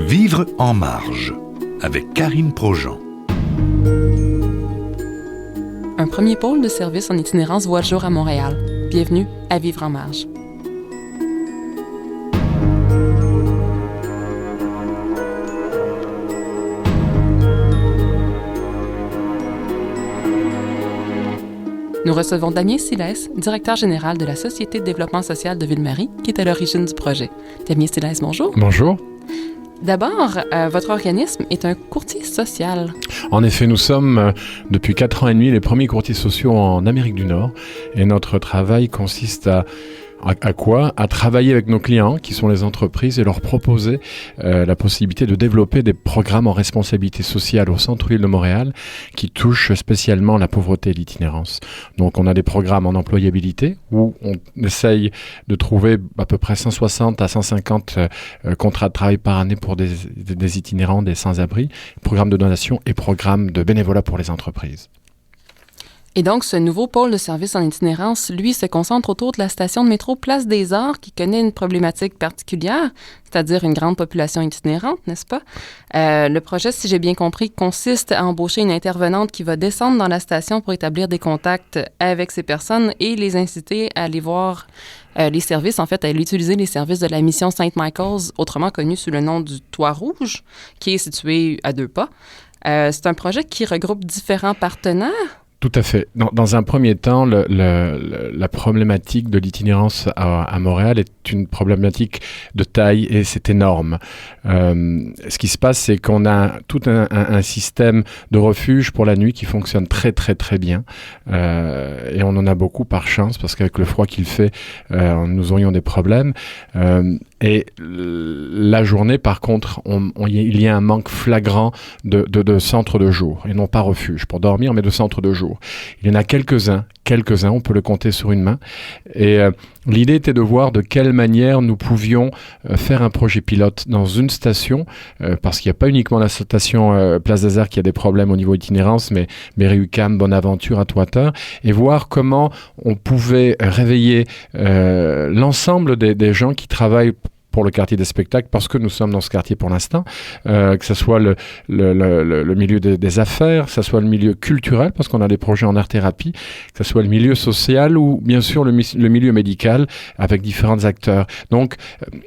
Vivre en marge avec Karine Projean. Un premier pôle de service en itinérance voit le jour à Montréal. Bienvenue à Vivre en marge. Nous recevons Damien Silès, directeur général de la Société de développement social de Ville-Marie, qui est à l'origine du projet. Damien Silès, bonjour. Bonjour. D'abord, votre organisme est un courtier social. En effet, nous sommes depuis 4 ans et demi les premiers courtiers sociaux en Amérique du Nord et notre travail consiste à quoi ? À travailler avec nos clients, qui sont les entreprises, et leur proposer la possibilité de développer des programmes en responsabilité sociale au centre-ville de Montréal qui touchent spécialement la pauvreté et l'itinérance. Donc, on a des programmes en employabilité où on essaye de trouver à peu près 160 à 150 contrats de travail par année pour des itinérants, des sans-abri, programmes de donation et programmes de bénévolat pour les entreprises. Et donc, ce nouveau pôle de service en itinérance, lui, se concentre autour de la station de métro Place des Arts, qui connaît une problématique particulière, c'est-à-dire une grande population itinérante, n'est-ce pas? Le projet, si j'ai bien compris, consiste à embaucher une intervenante qui va descendre dans la station pour établir des contacts avec ces personnes et les inciter à aller voir les services, en fait, à utiliser les services de la mission St. Michael's, autrement connue sous le nom du Toit Rouge, qui est situé à 2 pas. C'est un projet qui regroupe différents partenaires. Tout à fait. Dans un premier temps, la problématique de l'itinérance à Montréal est une problématique de taille et c'est énorme. Ce qui se passe, c'est qu'on a tout un système de refuge pour la nuit qui fonctionne très très très bien. Et on en a beaucoup par chance parce qu'avec le froid qu'il fait, nous aurions des problèmes. Et la journée, par contre, il y a un manque flagrant de centres de jour, et non pas refuge pour dormir, mais de centres de jour. Il y en a quelques-uns, on peut le compter sur une main. Et l'idée était de voir de quelle manière nous pouvions faire un projet pilote dans une station, parce qu'il n'y a pas uniquement la station Place des Arts qui a des problèmes au niveau itinérance, mais Berry-UQAM, Bonaventure, Atwater, et voir comment on pouvait réveiller l'ensemble des gens qui travaillent pour le quartier des spectacles, parce que nous sommes dans ce quartier pour l'instant, que ce soit le milieu des affaires, que ce soit le milieu culturel, parce qu'on a des projets en art-thérapie, que ce soit le milieu social ou bien sûr le milieu médical, avec différents acteurs. Donc,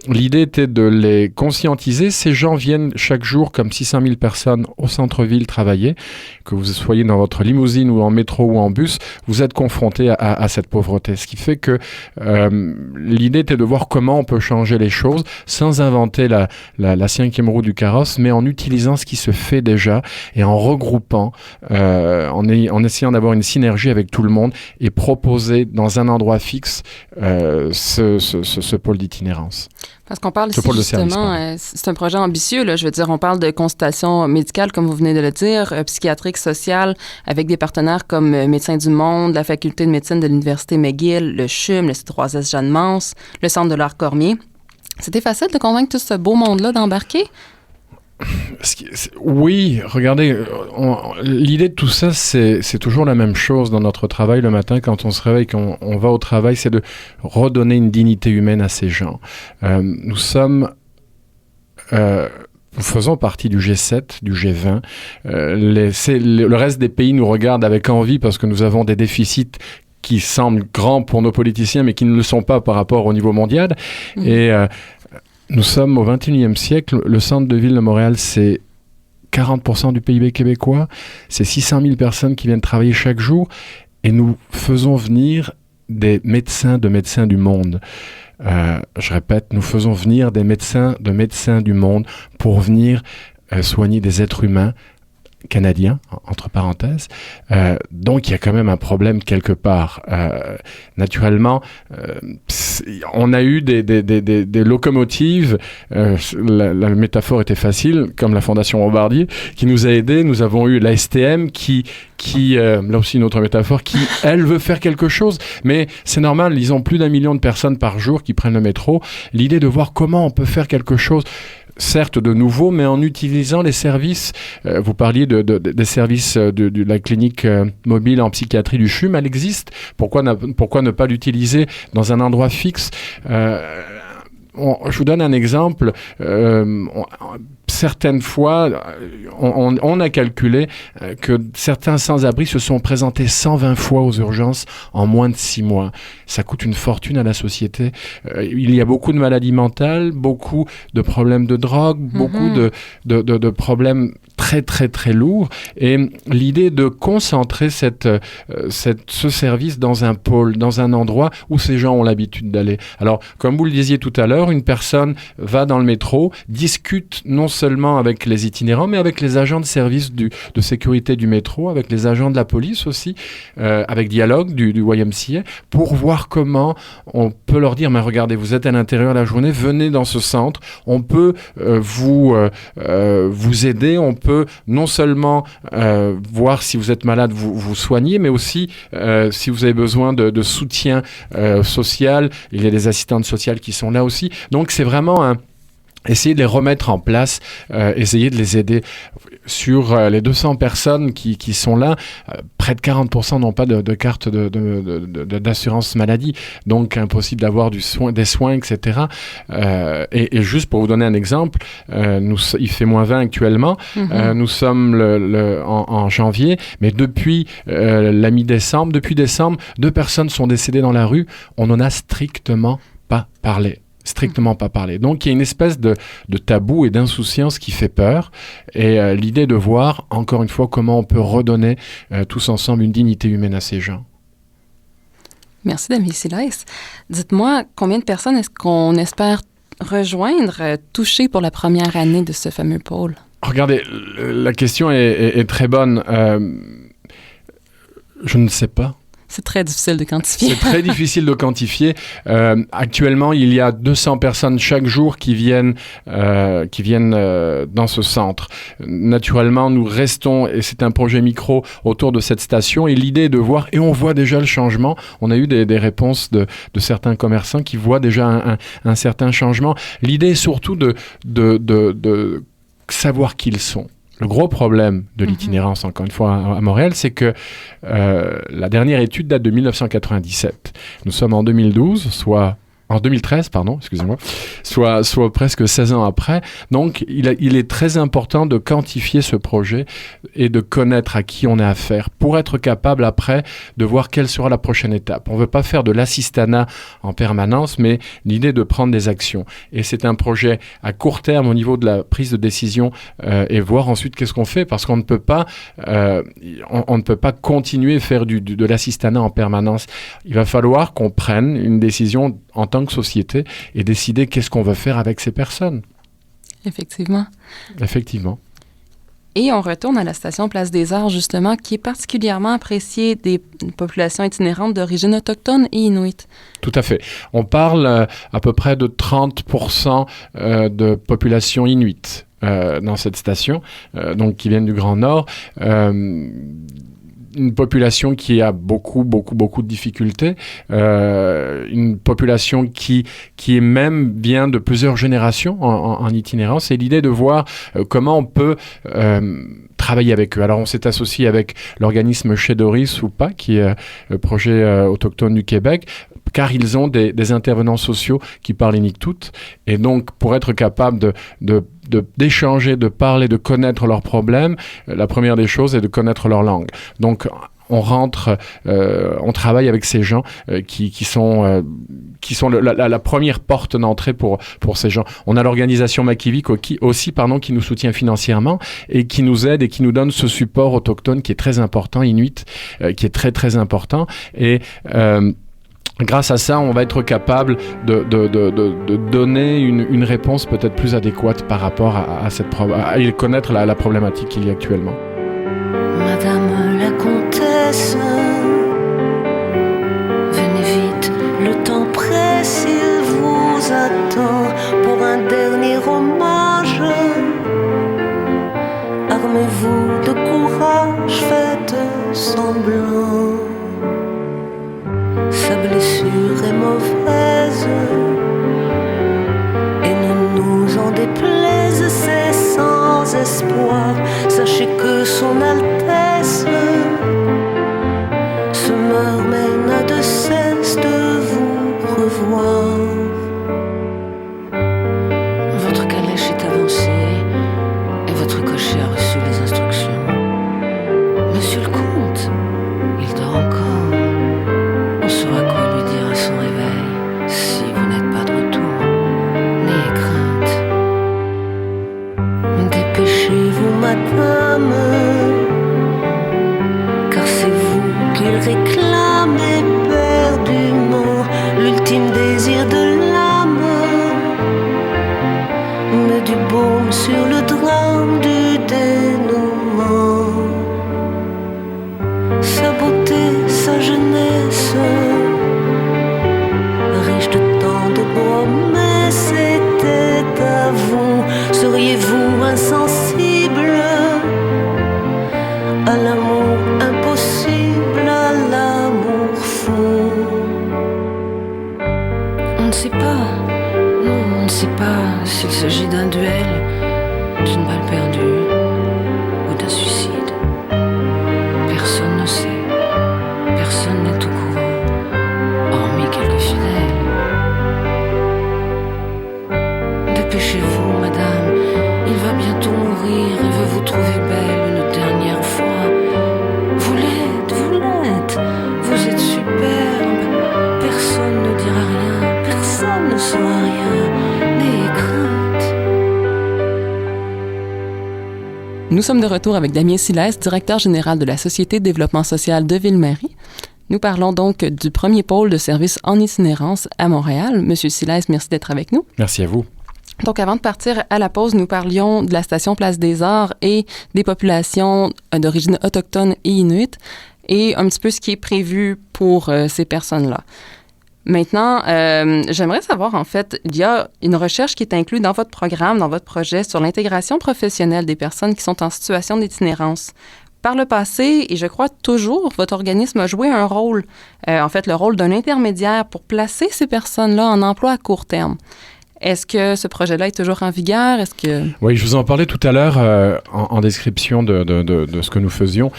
l'idée était de les conscientiser. Ces gens viennent chaque jour, comme 600 000 personnes, au centre-ville travailler. Que vous soyez dans votre limousine ou en métro ou en bus, vous êtes confrontés à cette pauvreté. Ce qui fait que l'idée était de voir comment on peut changer les choses sans inventer la cinquième roue du carrosse, mais en utilisant ce qui se fait déjà et en regroupant, en essayant d'avoir une synergie avec tout le monde et proposer dans un endroit fixe ce pôle d'itinérance. Parce qu'on parle ici, justement, c'est un projet ambitieux, là. Je veux dire, on parle de consultation médicale, comme vous venez de le dire, psychiatrique, sociale, avec des partenaires comme Médecins du Monde, la Faculté de médecine de l'Université McGill, le CHUM, le C3S Jeanne-Mance, le Centre de l'art Cormier. C'était facile de convaincre tout ce beau monde-là d'embarquer? Oui, regardez, l'idée de tout ça, c'est toujours la même chose dans notre travail le matin quand on se réveille, quand on va au travail, c'est de redonner une dignité humaine à ces gens. Nous faisons partie du G7, du G20. Le reste des pays nous regardent avec envie parce que nous avons des déficits qui semblent grands pour nos politiciens, mais qui ne le sont pas par rapport au niveau mondial. Mmh. Et nous sommes au 21e siècle. Le centre de ville de Montréal, c'est 40% du PIB québécois. C'est 600 000 personnes qui viennent travailler chaque jour. Et nous faisons venir des médecins du monde. Je répète, nous faisons venir des médecins du monde pour venir soigner des êtres humains canadien, entre parenthèses. Donc, il y a quand même un problème quelque part. Naturellement, on a eu des locomotives, la métaphore était facile, comme la Fondation Bombardier, qui nous a aidés. Nous avons eu la STM qui là aussi une autre métaphore, qui, elle, veut faire quelque chose. Mais c'est normal, ils ont plus d'1 million de personnes par jour qui prennent le métro. L'idée de voir comment on peut faire quelque chose, certes de nouveau, mais en utilisant les services. Vous parliez des services de la clinique mobile en psychiatrie du CHUM, elle existe. Pourquoi ne pas l'utiliser dans un endroit fixe? Je vous donne un exemple. certaines fois, on a calculé que certains sans-abri se sont présentés 120 fois aux urgences en moins de 6 mois. Ça coûte une fortune à la société. Il y a beaucoup de maladies mentales, beaucoup de problèmes de drogue, beaucoup de problèmes très très très lourd, et l'idée de concentrer ce service dans un pôle, dans un endroit où ces gens ont l'habitude d'aller. Alors, comme vous le disiez tout à l'heure, une personne va dans le métro, discute non seulement avec les itinérants, mais avec les agents de service de sécurité du métro, avec les agents de la police aussi, avec Dialogue du YMCA, pour voir comment on peut leur dire, mais regardez, vous êtes à l'intérieur de la journée, venez dans ce centre, on peut vous aider, on peut non seulement voir si vous êtes malade, vous soigner, mais aussi si vous avez besoin de soutien social, il y a des assistantes sociales qui sont là aussi. Donc c'est vraiment essayer de les remettre en place, essayer de les aider. Sur les 200 personnes qui sont là, près de 40% n'ont pas de carte d'assurance maladie, donc impossible d'avoir des soins, etc. Et juste pour vous donner un exemple, il fait -20 actuellement, nous sommes en janvier, mais depuis la mi-décembre, depuis décembre, 2 personnes sont décédées dans la rue, on n'en a strictement pas parlé. Donc il y a une espèce de tabou et d'insouciance qui fait peur, et l'idée de voir encore une fois comment on peut redonner tous ensemble une dignité humaine à ces gens. Merci Damien Silas. Dites-moi, combien de personnes est-ce qu'on espère rejoindre, touchées pour la première année de ce fameux pôle? Regardez, la question est très bonne. Je ne sais pas. C'est très difficile de quantifier. C'est très difficile de quantifier. Actuellement, il y a 200 personnes chaque jour qui viennent dans ce centre. Naturellement, nous restons, et c'est un projet micro autour de cette station, et l'idée est de voir, et on voit déjà le changement. On a eu des réponses de certains commerçants qui voient déjà un certain changement. L'idée est surtout de savoir qui ils sont. Le gros problème de l'itinérance, encore une fois, à Montréal, c'est que la dernière étude date de 1997. Nous sommes en 2013, excusez-moi, soit presque 16 ans après. Donc, il est très important de quantifier ce projet et de connaître à qui on a affaire pour être capable après de voir quelle sera la prochaine étape. On ne veut pas faire de l'assistanat en permanence, mais l'idée de prendre des actions. Et c'est un projet à court terme au niveau de la prise de décision et voir ensuite qu'est-ce qu'on fait, parce qu'on ne peut pas, on ne peut pas continuer à faire de l'assistanat en permanence. Il va falloir qu'on prenne une décision en tant que société et décider qu'est-ce qu'on veut faire avec ces personnes. Effectivement. Et on retourne à la station Place des Arts, justement, qui est particulièrement appréciée des populations itinérantes d'origine autochtone et inuit. Tout à fait. On parle à peu près de 30% de population inuit dans cette station, donc qui viennent du Grand Nord. Une population qui a beaucoup de difficultés, une population qui est même bien de plusieurs générations en itinérance, et l'idée de voir comment on peut travailler avec eux. Alors on s'est associé avec l'organisme Chez Doris ou pas, qui est le projet autochtone du Québec, car ils ont des intervenants sociaux qui parlent inuktitut, et donc pour être capable d'échanger, de parler, de connaître leurs problèmes, la première des choses est de connaître leur langue. Donc on travaille avec ces gens qui sont la première porte d'entrée pour ces gens. On a l'organisation Makivik aussi, qui nous soutient financièrement et qui nous aide et qui nous donne ce support autochtone qui est très important, inuit, qui est très très important, et grâce à ça, on va être capable de donner une réponse peut-être plus adéquate par rapport à connaître la problématique qu'il y a actuellement. Madame la comtesse, venez vite, le temps presse, il vous attend pour un dernier hommage. Armez-vous de courage, faites semblant. Sa blessure est mauvaise, et ne nous en déplaise, c'est sans espoir. Sachez que son Altesse se meurt mais n'a de cesse de vous revoir. Votre calèche est avancée, On ne sait pas, non, on ne sait pas s'il s'agit d'un duel, d'une balle perdue ou d'un suicide. Personne ne sait, personne n'est au courant, hormis quelques fidèles. Dépêchez-vous, madame, il va bientôt mourir et veut vous trouver belle une dernière fois. Vous l'êtes, vous êtes superbe, personne ne dira rien, personne ne saura rien, n'ayez crainte. Nous sommes de retour avec Damien Silès, directeur général de la Société de développement social de Ville-Marie. Nous parlons donc du premier pôle de services en itinérance à Montréal. Monsieur Silès, merci d'être avec nous. Merci à vous. Donc, avant de partir à la pause, nous parlions de la station Place des Arts et des populations d'origine autochtone et inuit et un petit peu ce qui est prévu pour ces personnes-là. Maintenant, j'aimerais savoir, en fait, il y a une recherche qui est inclue dans votre programme, dans votre projet, sur l'intégration professionnelle des personnes qui sont en situation d'itinérance. Par le passé, et je crois toujours, votre organisme a joué un rôle, en fait, le rôle d'un intermédiaire pour placer ces personnes-là en emploi à court terme. Est-ce que ce projet-là est toujours en vigueur? Oui, je vous en parlais tout à l'heure en description de ce que nous faisions.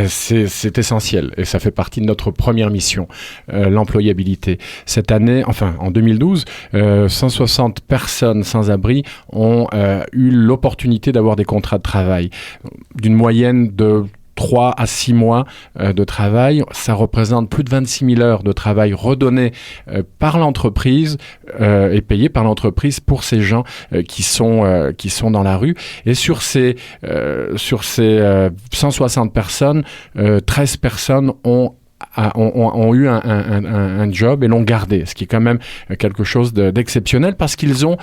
C'est essentiel et ça fait partie de notre première mission, l'employabilité. Cette année, enfin en 2012, 160 personnes sans abri ont eu l'opportunité d'avoir des contrats de travail d'une moyenne de 3 à 6 mois de travail. Ça représente plus de 26 000 heures de travail redonnées par l'entreprise et payées par l'entreprise pour ces gens qui sont dans la rue. Et sur ces 160 personnes, 13 personnes ont eu un job et l'ont gardé, ce qui est quand même quelque chose d'exceptionnel parce qu'ils sont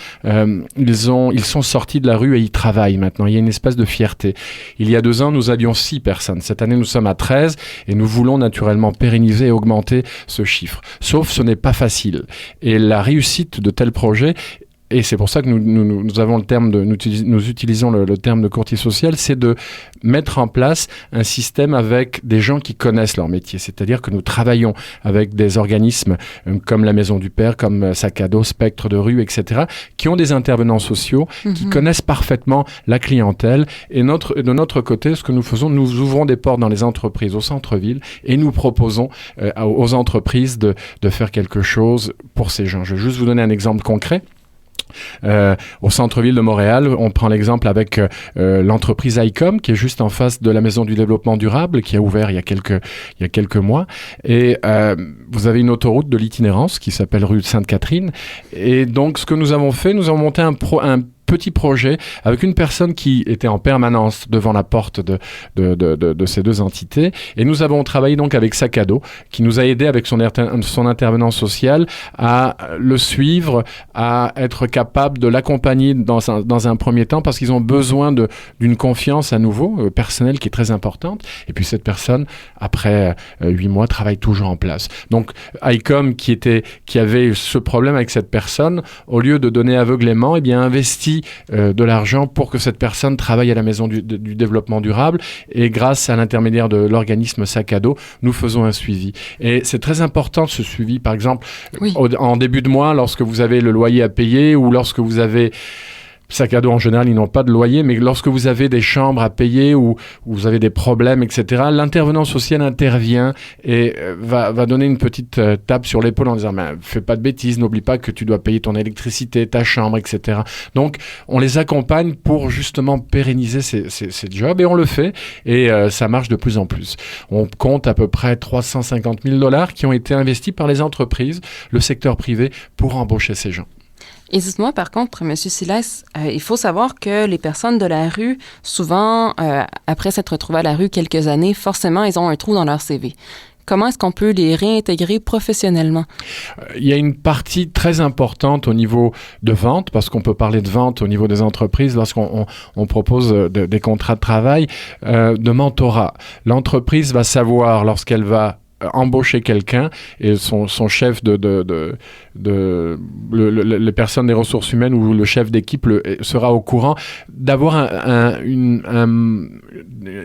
sortis de la rue et ils travaillent maintenant. Il y a une espèce de fierté. Il y a 2 ans, nous avions 6 personnes. Cette année, nous sommes à 13 et nous voulons naturellement pérenniser et augmenter ce chiffre. Sauf, ce n'est pas facile. Et la réussite de tels projets, et c'est pour ça que nous avons nous utilisons le terme de courtier social, c'est de mettre en place un système avec des gens qui connaissent leur métier. C'est-à-dire que nous travaillons avec des organismes comme la Maison du Père, comme Sac à dos, Spectre de rue, etc., qui ont des intervenants sociaux, qui connaissent parfaitement la clientèle. Et de notre côté, ce que nous faisons, nous ouvrons des portes dans les entreprises au centre-ville et nous proposons aux entreprises de faire quelque chose pour ces gens. Je vais juste vous donner un exemple concret. Au centre-ville de Montréal, on prend l'exemple avec l'entreprise ICOM qui est juste en face de la Maison du développement durable qui a ouvert il y a quelques mois et vous avez une autoroute de l'itinérance qui s'appelle rue Sainte-Catherine et donc ce que nous avons fait, nous avons monté un petit projet avec une personne qui était en permanence devant la porte de ces 2 entités et nous avons travaillé donc avec Sac à dos qui nous a aidé avec son intervenant social à le suivre, à être capable de l'accompagner dans un premier temps parce qu'ils ont besoin d'une confiance à nouveau personnelle qui est très importante et puis cette personne après 8 mois travaille toujours en place. Donc ICOM qui avait ce problème avec cette personne, au lieu de donner aveuglément, investit de l'argent pour que cette personne travaille à la Maison du développement durable et grâce à l'intermédiaire de l'organisme Sac à dos, nous faisons un suivi. Et c'est très important ce suivi, par exemple, en début de mois, lorsque vous avez le loyer à payer ou lorsque vous avez Sac à dos, en général, ils n'ont pas de loyer, mais lorsque vous avez des chambres à payer ou vous avez des problèmes, etc., l'intervenant social intervient et va donner une petite tape sur l'épaule en disant « fais pas de bêtises, n'oublie pas que tu dois payer ton électricité, ta chambre, etc. » Donc, on les accompagne pour justement pérenniser ces jobs et on le fait et ça marche de plus en plus. On compte à peu près 350 000 $ qui ont été investis par les entreprises, le secteur privé, pour embaucher ces gens. Et dites-moi, par contre, M. Silès, il faut savoir que les personnes de la rue, souvent, après s'être retrouvées à la rue quelques années, forcément, ils ont un trou dans leur CV. Comment est-ce qu'on peut les réintégrer professionnellement? Il y a une partie très importante au niveau de vente, parce qu'on peut parler de vente au niveau des entreprises lorsqu'on propose des contrats de travail, de mentorat. L'entreprise va savoir, lorsqu'elle va embaucher quelqu'un et son chef les personnes des ressources humaines ou le chef d'équipe sera au courant,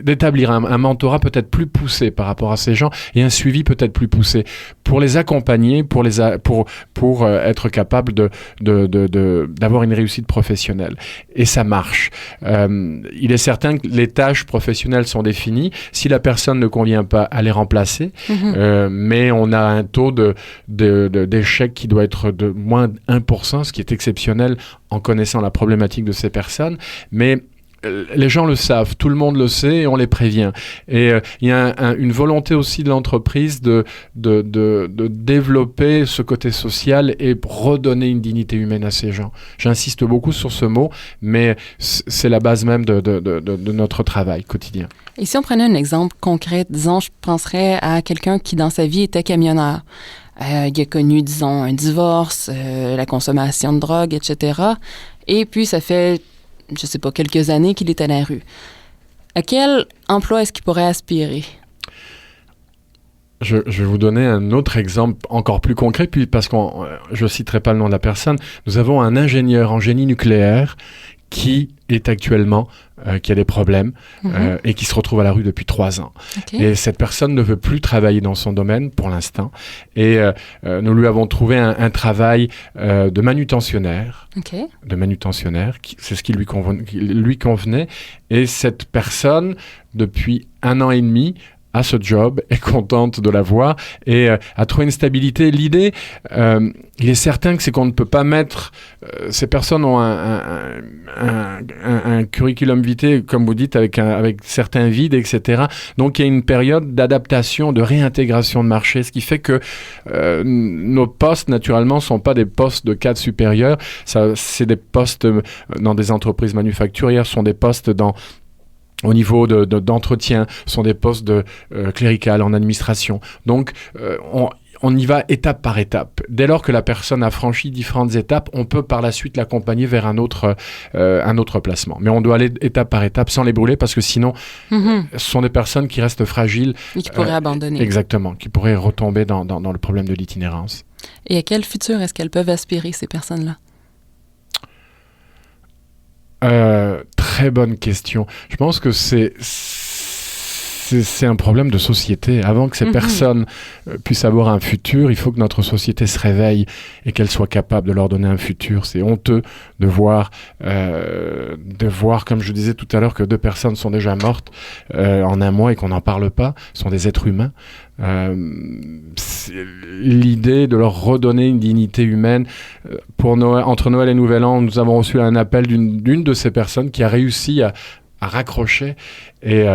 d'établir un mentorat peut-être plus poussé par rapport à ces gens et un suivi peut-être plus poussé pour les accompagner, pour être capable d'avoir une réussite professionnelle. Et ça marche. Il est certain que les tâches professionnelles sont définies. Si la personne ne convient pas, à les remplacer. Mais on a un taux d'échec qui doit être de moins 1%, ce qui est exceptionnel en connaissant la problématique de ces personnes. Mais les gens le savent, tout le monde le sait et on les prévient. Et il y a une volonté aussi de l'entreprise de développer ce côté social et redonner une dignité humaine à ces gens. J'insiste beaucoup sur ce mot, mais c'est la base même de notre travail quotidien. Et si on prenait un exemple concret, disons, je penserais à quelqu'un qui dans sa vie était camionneur. Il a connu, disons, un divorce, la consommation de drogue, etc. Et puis ça fait, je sais pas, quelques années qu'il est à la rue. À quel emploi est-ce qu'il pourrait aspirer? Je vais vous donner un autre exemple encore plus concret, puis parce que je ne citerai pas le nom de la personne. Nous avons un ingénieur en génie nucléaire qui est actuellement, qui a des problèmes et qui se retrouve à la rue depuis 3 ans. Okay. Et cette personne ne veut plus travailler dans son domaine pour l'instant. Et nous lui avons trouvé un travail de manutentionnaire. Okay. De manutentionnaire, c'est ce qui lui convenait. Et cette personne, depuis 1 an et demi, a ce job, est contente de l'avoir et a trouvé une stabilité. L'idée, il est certain que c'est qu'on ne peut pas mettre... ces personnes ont un curriculum vitae, comme vous dites, avec certains vides, etc. Donc, il y a une période d'adaptation, de réintégration de marché, ce qui fait que nos postes, naturellement, ne sont pas des postes de cadre supérieur. C'est des postes dans des entreprises manufacturières, sont des postes au niveau d'entretien, sont des postes cléricales en administration. Donc, on y va étape par étape. Dès lors que la personne a franchi différentes étapes, on peut par la suite l'accompagner vers un autre placement. Mais on doit aller étape par étape sans les brûler parce que sinon, ce sont des personnes qui restent fragiles. Et qui pourraient abandonner. Exactement, qui pourraient retomber dans le problème de l'itinérance. Et à quel futur est-ce qu'elles peuvent aspirer, ces personnes-là? Très bonne question. Je pense que c'est un problème de société. Avant que ces personnes puissent avoir un futur, il faut que notre société se réveille et qu'elle soit capable de leur donner un futur. C'est honteux de voir, comme je disais tout à l'heure, que 2 personnes sont déjà mortes en 1 mois et qu'on n'en parle pas. Ce sont des êtres humains. L'idée de leur redonner une dignité humaine. Pour Noël, entre Noël et Nouvel An, nous avons reçu un appel d'une de ces personnes qui a réussi à raccrocher et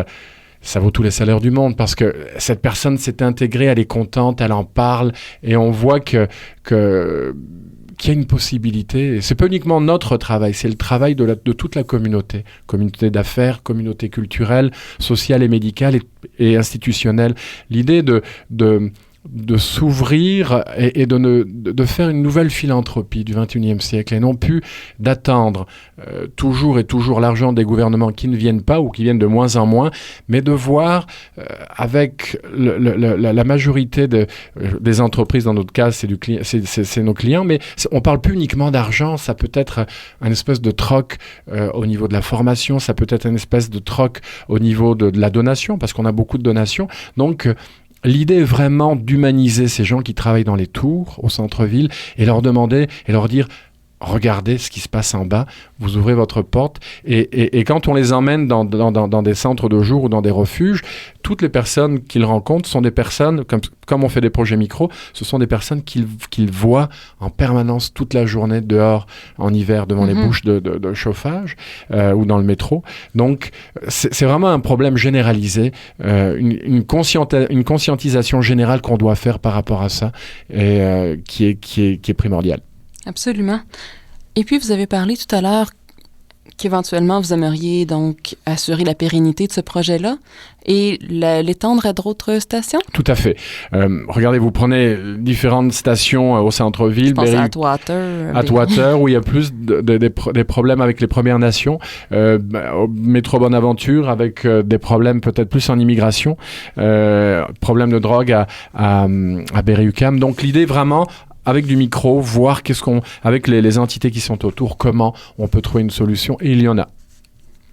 ça vaut tous les salaires du monde parce que cette personne s'est intégrée, elle est contente, elle en parle et on voit qu'il y a une possibilité. C'est pas uniquement notre travail, c'est le travail de toute la communauté d'affaires, communauté culturelle, sociale et médicale et institutionnelle. L'idée de s'ouvrir et de faire une nouvelle philanthropie du XXIe siècle et non plus d'attendre toujours et toujours l'argent des gouvernements qui ne viennent pas ou qui viennent de moins en moins, mais de voir avec la majorité des entreprises, dans notre cas, c'est nos clients, mais on parle plus uniquement d'argent, ça peut être un espèce de troc au niveau de la formation, ça peut être une espèce de troc au niveau de la donation, parce qu'on a beaucoup de donations, donc l'idée est vraiment d'humaniser ces gens qui travaillent dans les tours, au centre-ville, et leur demander, et leur dire « Regardez ce qui se passe en bas, vous ouvrez votre porte. » Et quand on les emmène dans des centres de jour ou dans des refuges, toutes les personnes qu'ils rencontrent sont des personnes, comme on fait des projets micro, ce sont des personnes qu'ils voient en permanence toute la journée dehors, en hiver, devant les bouches de chauffage ou dans le métro. Donc, c'est vraiment un problème généralisé, une conscientisation générale qu'on doit faire par rapport à ça, et qui est primordiale. Absolument. Et puis, vous avez parlé tout à l'heure qu'éventuellement, vous aimeriez donc assurer la pérennité de ce projet-là et l'étendre à d'autres stations? Tout à fait. Regardez, vous prenez différentes stations au centre-ville. Je pense à Atwater. Atwater, où il y a plus des problèmes avec les Premières Nations. Au métro Bonaventure, avec des problèmes peut-être plus en immigration. Problèmes de drogue à Berry-UQAM. Donc l'idée vraiment, avec du micro, voir avec les entités qui sont autour, comment on peut trouver une solution. Et il y en a.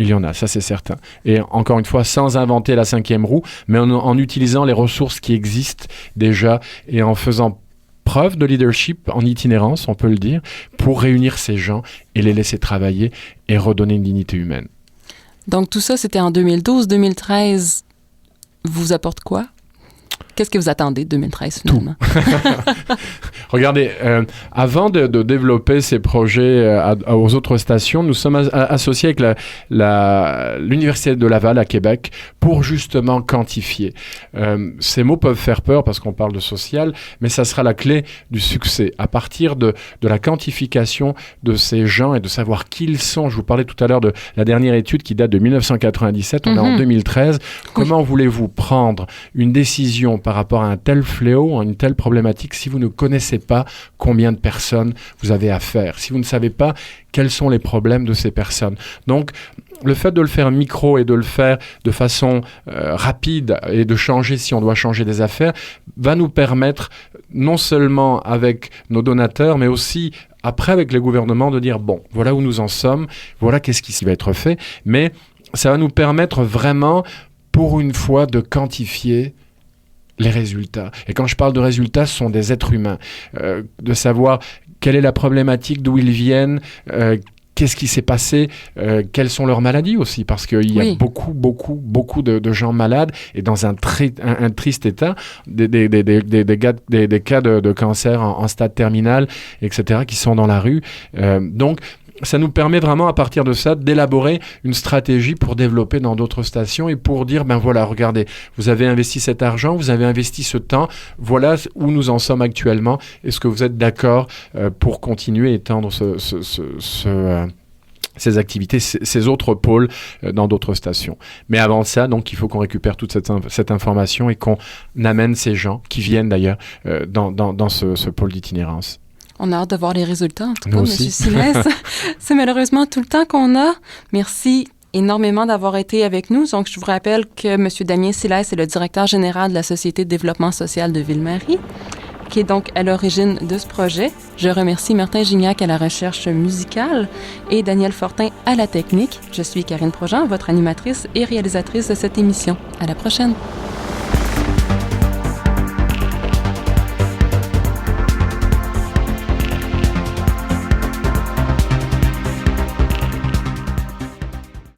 Il y en a, ça c'est certain. Et encore une fois, sans inventer la 5e roue, mais en utilisant les ressources qui existent déjà et en faisant preuve de leadership en itinérance, on peut le dire, pour réunir ces gens et les laisser travailler et redonner une dignité humaine. Donc tout ça, c'était en 2012. 2013 vous apporte quoi? Qu'est-ce que vous attendez de 2013 finalement? Regardez, avant de développer ces projets aux autres stations, nous sommes associés avec l'Université de Laval à Québec pour justement quantifier. Ces mots peuvent faire peur parce qu'on parle de social, mais ça sera la clé du succès. À partir de la quantification de ces gens et de savoir qui ils sont. Je vous parlais tout à l'heure de la dernière étude qui date de 1997, on est en 2013. Comment voulez-vous prendre une décision par rapport à un tel fléau, à une telle problématique, si vous ne connaissez pas combien de personnes vous avez affaire, si vous ne savez pas quels sont les problèmes de ces personnes. Donc, le fait de le faire micro et de le faire de façon rapide et de changer si on doit changer des affaires, va nous permettre, non seulement avec nos donateurs, mais aussi après avec les gouvernements, de dire, bon, voilà où nous en sommes, voilà qu'est-ce qui va être fait, mais ça va nous permettre vraiment, pour une fois, de quantifier les résultats. Et quand je parle de résultats, ce sont des êtres humains. De savoir quelle est la problématique, d'où ils viennent, qu'est-ce qui s'est passé, quelles sont leurs maladies aussi, parce qu'il y a beaucoup de gens malades et dans un triste état, des cas de cancer en stade terminal, etc., qui sont dans la rue. Donc, ça nous permet vraiment, à partir de ça, d'élaborer une stratégie pour développer dans d'autres stations et pour dire, ben voilà, regardez, vous avez investi cet argent, vous avez investi ce temps, voilà où nous en sommes actuellement. Est-ce que vous êtes d'accord pour continuer à étendre ces activités, ces autres pôles dans d'autres stations. Mais avant ça, donc, il faut qu'on récupère toute cette information et qu'on amène ces gens, qui viennent d'ailleurs, dans ce pôle d'itinérance. On a hâte de voir les résultats, en tout cas, M. Silas. C'est malheureusement tout le temps qu'on a. Merci énormément d'avoir été avec nous. Donc, je vous rappelle que M. Damien Silas est le directeur général de la Société de développement social de Ville-Marie, qui est donc à l'origine de ce projet. Je remercie Martin Gignac à la recherche musicale et Daniel Fortin à la technique. Je suis Karine Projean, votre animatrice et réalisatrice de cette émission. À la prochaine.